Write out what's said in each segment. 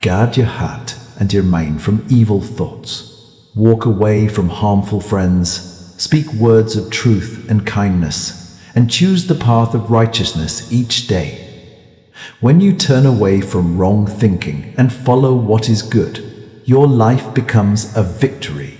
Guard your heart and your mind from evil thoughts. Walk away from harmful friends. Speak words of truth and kindness, and choose the path of righteousness each day. When you turn away from wrong thinking and follow what is good, your life becomes a victory.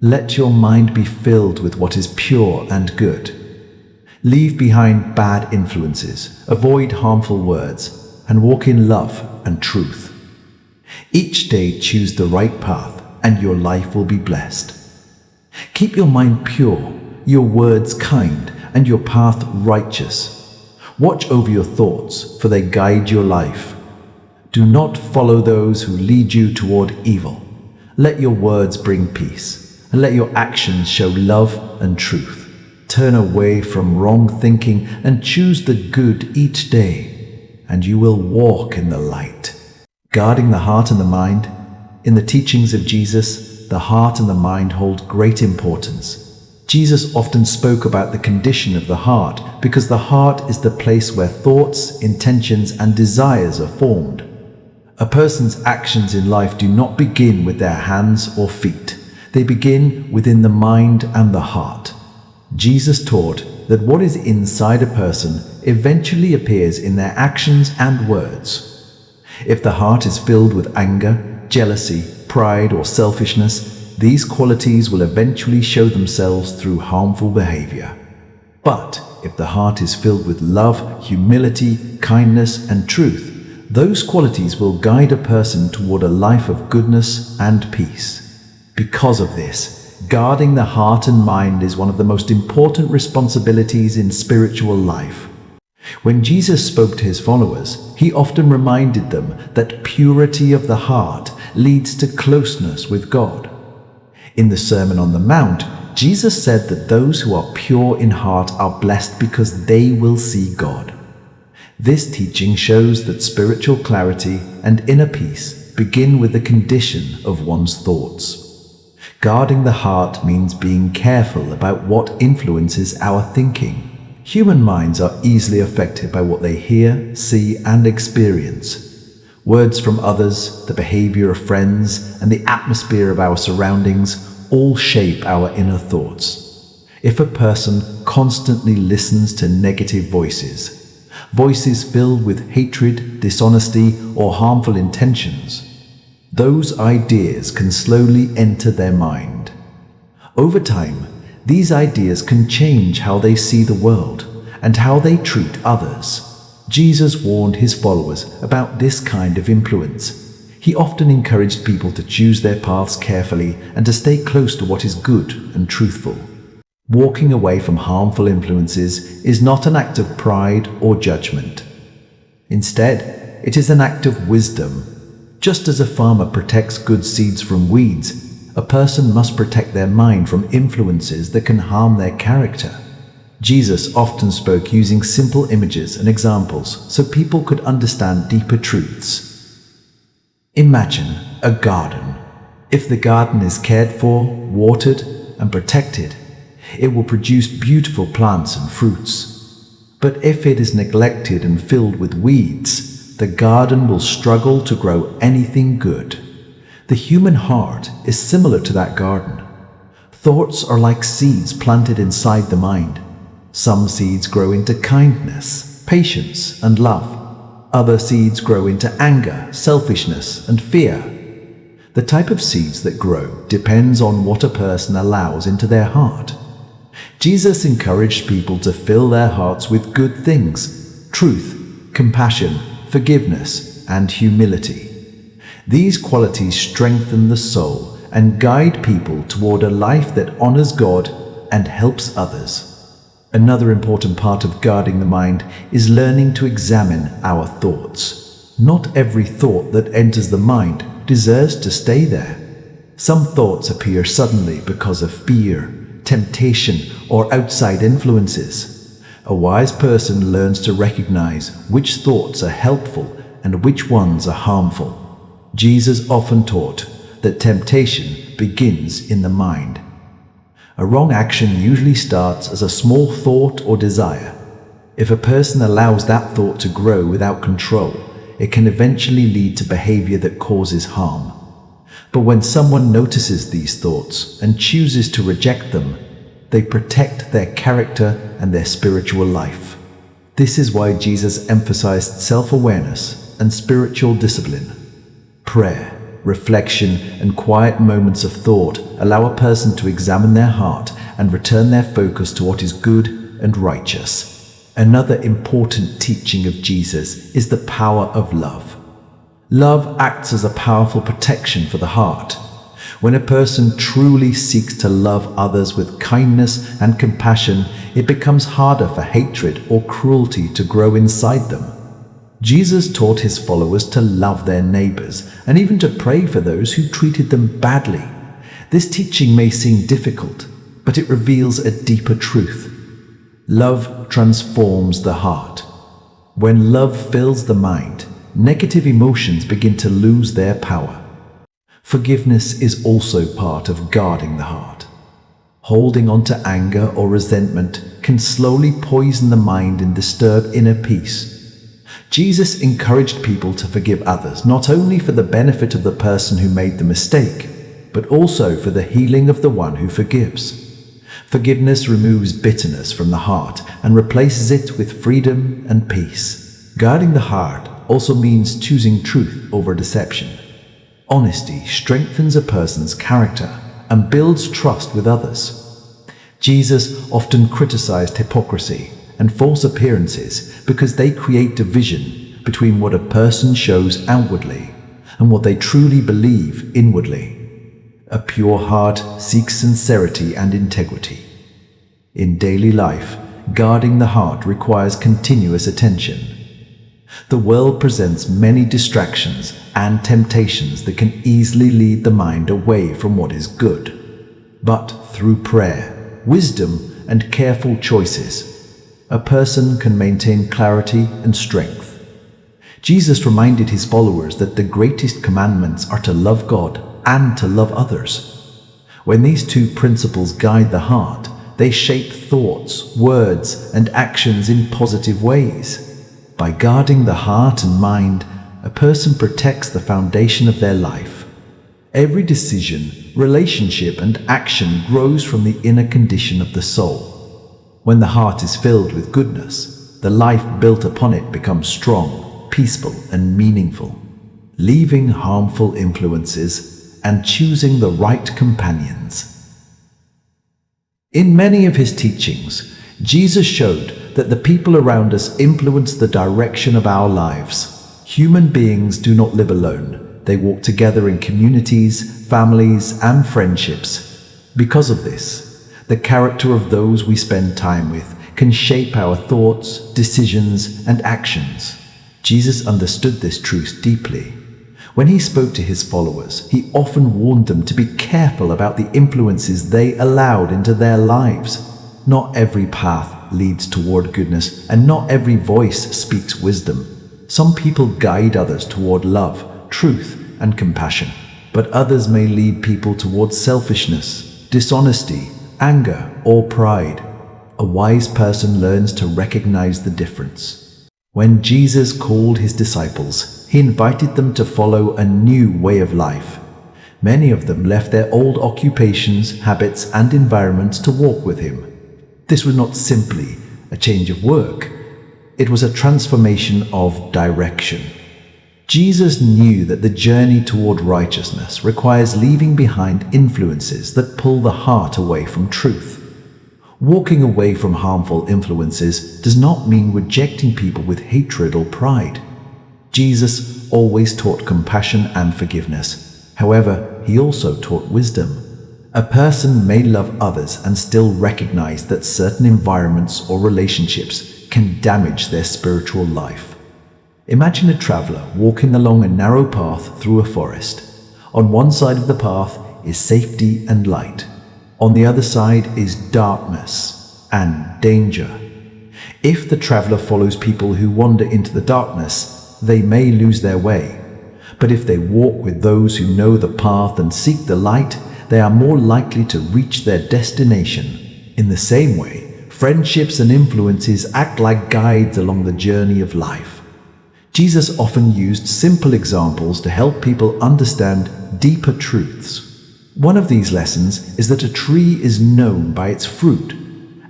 Let your mind be filled with what is pure and good. Leave behind bad influences, avoid harmful words, and walk in love and truth. Each day choose the right path, and your life will be blessed. Keep your mind pure, your words kind, and your path righteous. Watch over your thoughts, for they guide your life. Do not follow those who lead you toward evil. Let your words bring peace, and let your actions show love and truth. Turn away from wrong thinking and choose the good each day, and you will walk in the light. Guarding the heart and the mind. In the teachings of Jesus, the heart and the mind hold great importance. Jesus often spoke about the condition of the heart because the heart is the place where thoughts, intentions, and desires are formed. A person's actions in life do not begin with their hands or feet. They begin within the mind and the heart. Jesus taught that what is inside a person eventually appears in their actions and words. If the heart is filled with anger, jealousy, pride, or selfishness, these qualities will eventually show themselves through harmful behavior. But if the heart is filled with love, humility, kindness, and truth, those qualities will guide a person toward a life of goodness and peace. Because of this, guarding the heart and mind is one of the most important responsibilities in spiritual life. When Jesus spoke to his followers, he often reminded them that purity of the heart leads to closeness with God. In the Sermon on the Mount, Jesus said that those who are pure in heart are blessed because they will see God. This teaching shows that spiritual clarity and inner peace begin with the condition of one's thoughts. Guarding the heart means being careful about what influences our thinking. Human minds are easily affected by what they hear, see, and experience. Words from others, the behavior of friends, and the atmosphere of our surroundings all shape our inner thoughts. If a person constantly listens to negative voices filled with hatred, dishonesty, or harmful intentions, those ideas can slowly enter their mind. Over time, these ideas can change how they see the world and how they treat others. Jesus warned his followers about this kind of influence. He often encouraged people to choose their paths carefully and to stay close to what is good and truthful. Walking away from harmful influences is not an act of pride or judgment. Instead, it is an act of wisdom. Just as a farmer protects good seeds from weeds, a person must protect their mind from influences that can harm their character. Jesus often spoke using simple images and examples so people could understand deeper truths. Imagine a garden. If the garden is cared for, watered, and protected, it will produce beautiful plants and fruits. But if it is neglected and filled with weeds, the garden will struggle to grow anything good. The human heart is similar to that garden. Thoughts are like seeds planted inside the mind. Some seeds grow into kindness, patience, and love. Other seeds grow into anger, selfishness, and fear. The type of seeds that grow depends on what a person allows into their heart. Jesus encouraged people to fill their hearts with good things: truth, compassion, forgiveness, and humility. These qualities strengthen the soul and guide people toward a life that honors God and helps others. Another important part of guarding the mind is learning to examine our thoughts. Not every thought that enters the mind deserves to stay there. Some thoughts appear suddenly because of fear, temptation, or outside influences. A wise person learns to recognize which thoughts are helpful and which ones are harmful. Jesus often taught that temptation begins in the mind. A wrong action usually starts as a small thought or desire. If a person allows that thought to grow without control, it can eventually lead to behavior that causes harm. But when someone notices these thoughts and chooses to reject them, they protect their character and their spiritual life. This is why Jesus emphasized self-awareness and spiritual discipline. Prayer, reflection, and quiet moments of thought allow a person to examine their heart and return their focus to what is good and righteous. Another important teaching of Jesus is the power of love. Love acts as a powerful protection for the heart. When a person truly seeks to love others with kindness and compassion, it becomes harder for hatred or cruelty to grow inside them. Jesus taught his followers to love their neighbors and even to pray for those who treated them badly. This teaching may seem difficult, but it reveals a deeper truth. Love transforms the heart. When love fills the mind, negative emotions begin to lose their power. Forgiveness is also part of guarding the heart. Holding on to anger or resentment can slowly poison the mind and disturb inner peace. Jesus encouraged people to forgive others, not only for the benefit of the person who made the mistake, but also for the healing of the one who forgives. Forgiveness removes bitterness from the heart and replaces it with freedom and peace. Guarding the heart also means choosing truth over deception. Honesty strengthens a person's character and builds trust with others. Jesus often criticized hypocrisy and false appearances because they create division between what a person shows outwardly and what they truly believe inwardly. A pure heart seeks sincerity and integrity. In daily life, guarding the heart requires continuous attention. The world presents many distractions and temptations that can easily lead the mind away from what is good. But through prayer, wisdom, and careful choices, a person can maintain clarity and strength. Jesus reminded his followers that the greatest commandments are to love God and to love others. When these two principles guide the heart, they shape thoughts, words, and actions in positive ways. By guarding the heart and mind, a person protects the foundation of their life. Every decision, relationship, and action grows from the inner condition of the soul. When the heart is filled with goodness, the life built upon it becomes strong, peaceful, and meaningful. Leaving harmful influences and choosing the right companions. In many of his teachings, Jesus showed that the people around us influence the direction of our lives. Human beings do not live alone. They walk together in communities, families, and friendships. Because of this, the character of those we spend time with can shape our thoughts, decisions, and actions. Jesus understood this truth deeply. When he spoke to his followers, he often warned them to be careful about the influences they allowed into their lives. Not every path leads toward goodness, and not every voice speaks wisdom. Some people guide others toward love, truth, and compassion, but others may lead people toward selfishness, dishonesty, anger, or pride. A wise person learns to recognize the difference. When Jesus called his disciples, he invited them to follow a new way of life. Many of them left their old occupations, habits, and environments to walk with him. This was not simply a change of work. It was a transformation of direction. Jesus knew that the journey toward righteousness requires leaving behind influences that pull the heart away from truth. Walking away from harmful influences does not mean rejecting people with hatred or pride. Jesus always taught compassion and forgiveness. However, he also taught wisdom. A person may love others and still recognize that certain environments or relationships can damage their spiritual life. Imagine a traveler walking along a narrow path through a forest. On one side of the path is safety and light. On the other side is darkness and danger. If the traveler follows people who wander into the darkness, they may lose their way. But if they walk with those who know the path and seek the light, they are more likely to reach their destination. In the same way, friendships and influences act like guides along the journey of life. Jesus often used simple examples to help people understand deeper truths. One of these lessons is that a tree is known by its fruit.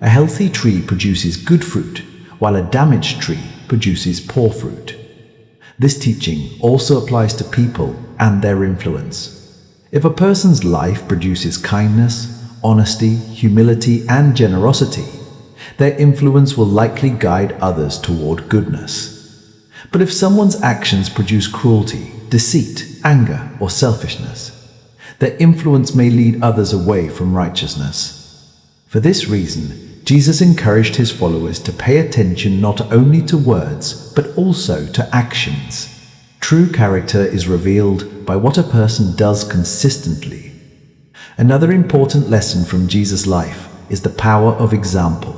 A healthy tree produces good fruit, while a damaged tree produces poor fruit. This teaching also applies to people and their influence. If a person's life produces kindness, honesty, humility, and generosity, their influence will likely guide others toward goodness. But if someone's actions produce cruelty, deceit, anger, or selfishness, their influence may lead others away from righteousness. For this reason, Jesus encouraged his followers to pay attention not only to words, but also to actions. True character is revealed by what a person does consistently. Another important lesson from Jesus' life is the power of example.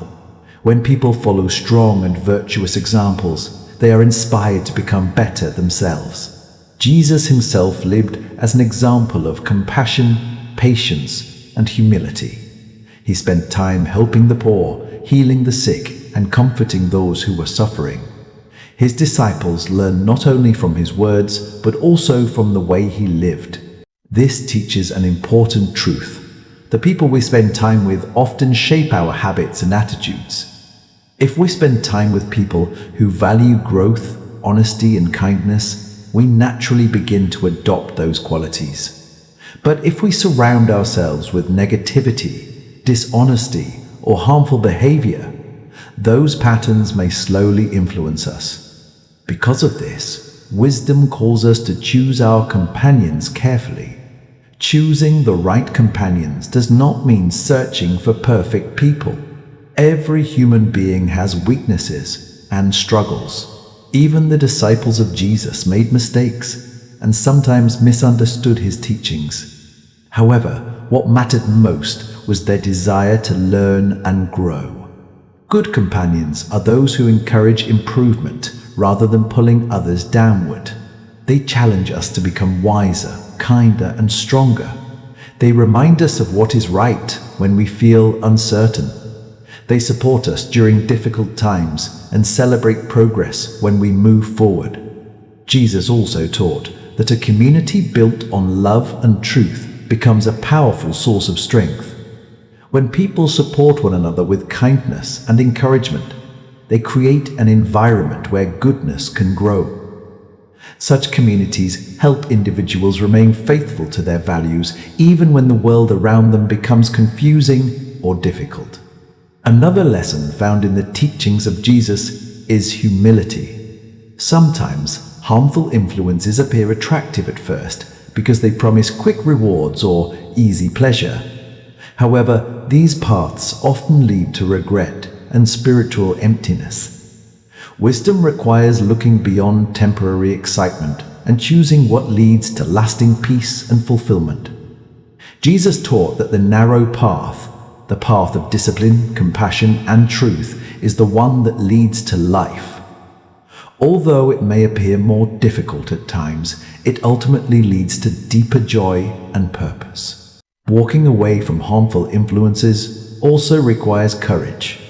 When people follow strong and virtuous examples, they are inspired to become better themselves. Jesus himself lived as an example of compassion, patience, and humility. He spent time helping the poor, healing the sick, and comforting those who were suffering. His disciples learned not only from his words, but also from the way he lived. This teaches an important truth. The people we spend time with often shape our habits and attitudes. If we spend time with people who value growth, honesty, and kindness, we naturally begin to adopt those qualities. But if we surround ourselves with negativity, dishonesty, or harmful behavior, those patterns may slowly influence us. Because of this, wisdom calls us to choose our companions carefully. Choosing the right companions does not mean searching for perfect people. Every human being has weaknesses and struggles. Even the disciples of Jesus made mistakes and sometimes misunderstood his teachings. However, what mattered most was their desire to learn and grow. Good companions are those who encourage improvement rather than pulling others downward. They challenge us to become wiser, kinder, and stronger. They remind us of what is right when we feel uncertain. They support us during difficult times and celebrate progress when we move forward. Jesus also taught that a community built on love and truth becomes a powerful source of strength. When people support one another with kindness and encouragement, they create an environment where goodness can grow. Such communities help individuals remain faithful to their values even when the world around them becomes confusing or difficult. Another lesson found in the teachings of Jesus is humility. Sometimes harmful influences appear attractive at first because they promise quick rewards or easy pleasure. However, these paths often lead to regret and spiritual emptiness. Wisdom requires looking beyond temporary excitement and choosing what leads to lasting peace and fulfillment. Jesus taught that the narrow path, the path of discipline, compassion, and truth, is the one that leads to life. Although it may appear more difficult at times, it ultimately leads to deeper joy and purpose. Walking away from harmful influences also requires courage.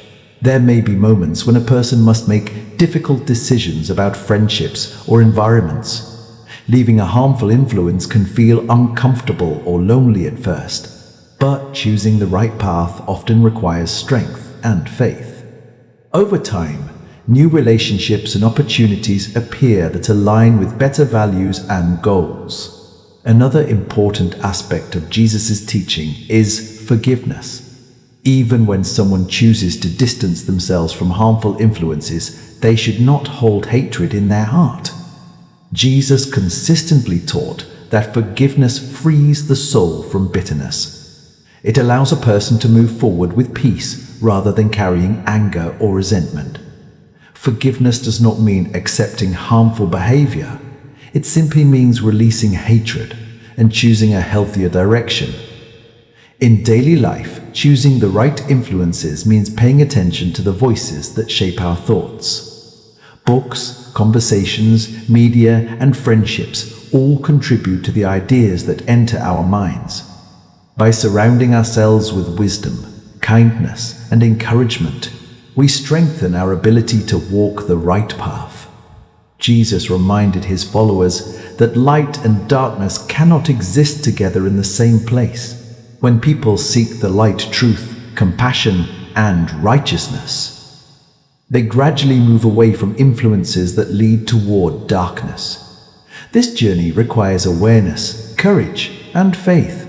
There may be moments when a person must make difficult decisions about friendships or environments. Leaving a harmful influence can feel uncomfortable or lonely at first. But choosing the right path often requires strength and faith. Over time, new relationships and opportunities appear that align with better values and goals. Another important aspect of Jesus' teaching is forgiveness. Even when someone chooses to distance themselves from harmful influences, they should not hold hatred in their heart. Jesus consistently taught that forgiveness frees the soul from bitterness. It allows a person to move forward with peace rather than carrying anger or resentment. Forgiveness does not mean accepting harmful behavior. It simply means releasing hatred and choosing a healthier direction. In daily life, choosing the right influences means paying attention to the voices that shape our thoughts. Books, conversations, media, and friendships all contribute to the ideas that enter our minds. By surrounding ourselves with wisdom, kindness, and encouragement, we strengthen our ability to walk the right path. Jesus reminded his followers that light and darkness cannot exist together in the same place. When people seek the light, truth, compassion, and righteousness, they gradually move away from influences that lead toward darkness. This journey requires awareness, courage, and faith.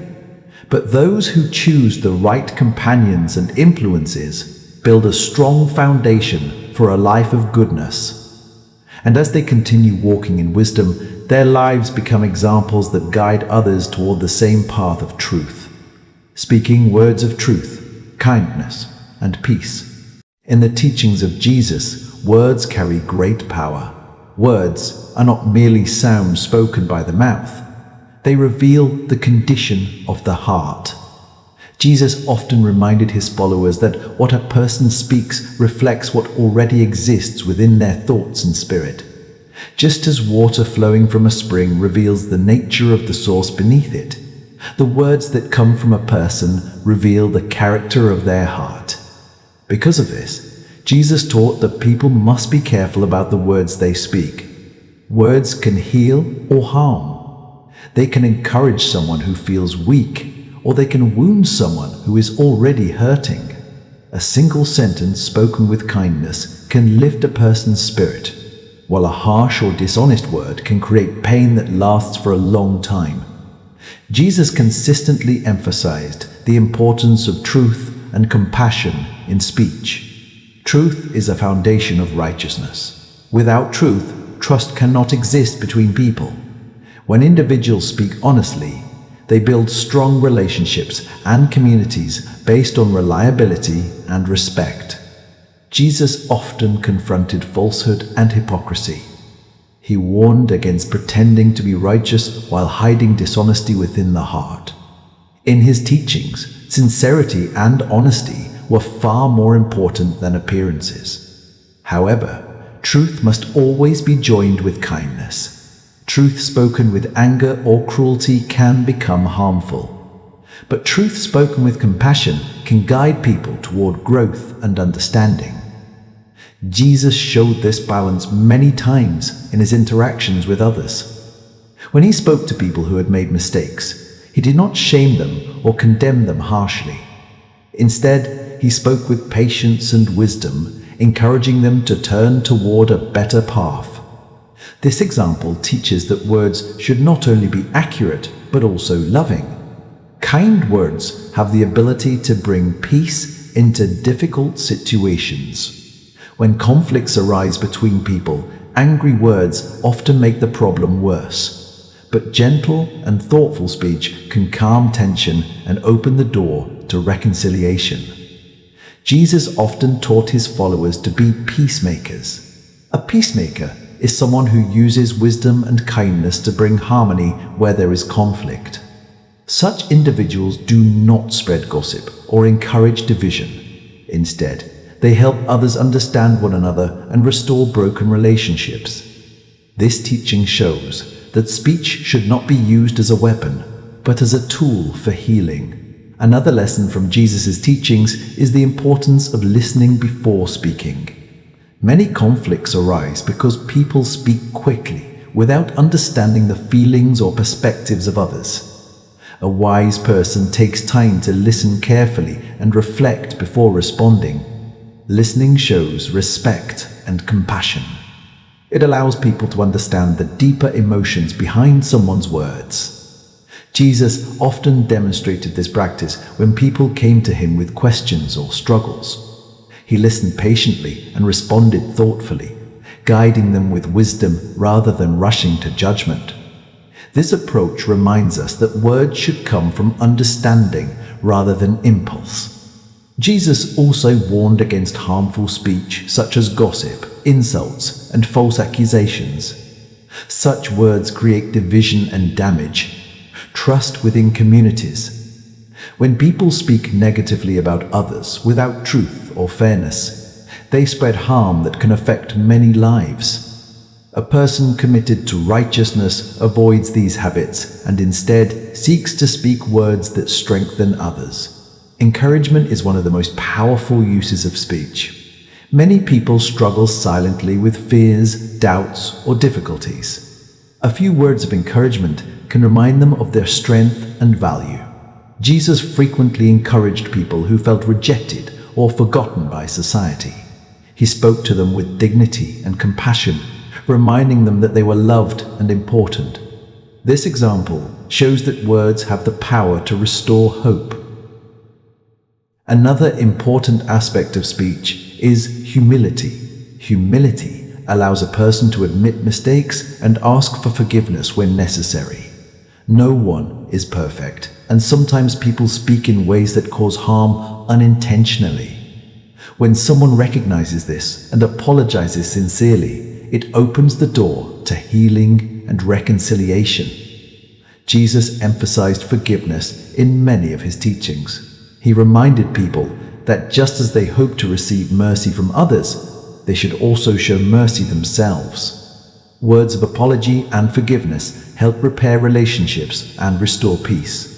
But those who choose the right companions and influences build a strong foundation for a life of goodness. And as they continue walking in wisdom, their lives become examples that guide others toward the same path of truth, speaking words of truth, kindness, and peace. In the teachings of Jesus, words carry great power. Words are not merely sounds spoken by the mouth. They reveal the condition of the heart. Jesus often reminded his followers that what a person speaks reflects what already exists within their thoughts and spirit. Just as water flowing from a spring reveals the nature of the source beneath it, the words that come from a person reveal the character of their heart. Because of this, Jesus taught that people must be careful about the words they speak. Words can heal or harm. They can encourage someone who feels weak, or they can wound someone who is already hurting. A single sentence spoken with kindness can lift a person's spirit, while a harsh or dishonest word can create pain that lasts for a long time. Jesus consistently emphasized the importance of truth and compassion in speech. Truth is a foundation of righteousness. Without truth, trust cannot exist between people. When individuals speak honestly, they build strong relationships and communities based on reliability and respect. Jesus often confronted falsehood and hypocrisy. He warned against pretending to be righteous while hiding dishonesty within the heart. In his teachings, sincerity and honesty were far more important than appearances. However, truth must always be joined with kindness. Truth spoken with anger or cruelty can become harmful. But truth spoken with compassion can guide people toward growth and understanding. Jesus showed this balance many times in his interactions with others. When he spoke to people who had made mistakes, he did not shame them or condemn them harshly. Instead, he spoke with patience and wisdom, encouraging them to turn toward a better path. This example teaches that words should not only be accurate, but also loving. Kind words have the ability to bring peace into difficult situations. When conflicts arise between people, angry words often make the problem worse. But gentle and thoughtful speech can calm tension and open the door to reconciliation. Jesus often taught his followers to be peacemakers. A peacemaker is someone who uses wisdom and kindness to bring harmony where there is conflict. Such individuals do not spread gossip or encourage division. Instead, they help others understand one another and restore broken relationships. This teaching shows that speech should not be used as a weapon, but as a tool for healing. Another lesson from Jesus' teachings is the importance of listening before speaking. Many conflicts arise because people speak quickly without understanding the feelings or perspectives of others. A wise person takes time to listen carefully and reflect before responding. Listening shows respect and compassion. It allows people to understand the deeper emotions behind someone's words. Jesus often demonstrated this practice when people came to him with questions or struggles. He listened patiently and responded thoughtfully, guiding them with wisdom rather than rushing to judgment. This approach reminds us that words should come from understanding rather than impulse. Jesus also warned against harmful speech such as gossip, insults, and false accusations. Such words create division and damage trust within communities. When people speak negatively about others without truth or fairness, they spread harm that can affect many lives. A person committed to righteousness avoids these habits and instead seeks to speak words that strengthen others. Encouragement is one of the most powerful uses of speech. Many people struggle silently with fears, doubts, or difficulties. A few words of encouragement can remind them of their strength and value. Jesus frequently encouraged people who felt rejected or forgotten by society. He spoke to them with dignity and compassion, reminding them that they were loved and important. This example shows that words have the power to restore hope. Another important aspect of speech is humility. Humility allows a person to admit mistakes and ask for forgiveness when necessary. No one is perfect, and sometimes people speak in ways that cause harm unintentionally. When someone recognizes this and apologizes sincerely, it opens the door to healing and reconciliation. Jesus emphasized forgiveness in many of his teachings. He reminded people that just as they hope to receive mercy from others, they should also show mercy themselves. Words of apology and forgiveness help repair relationships and restore peace.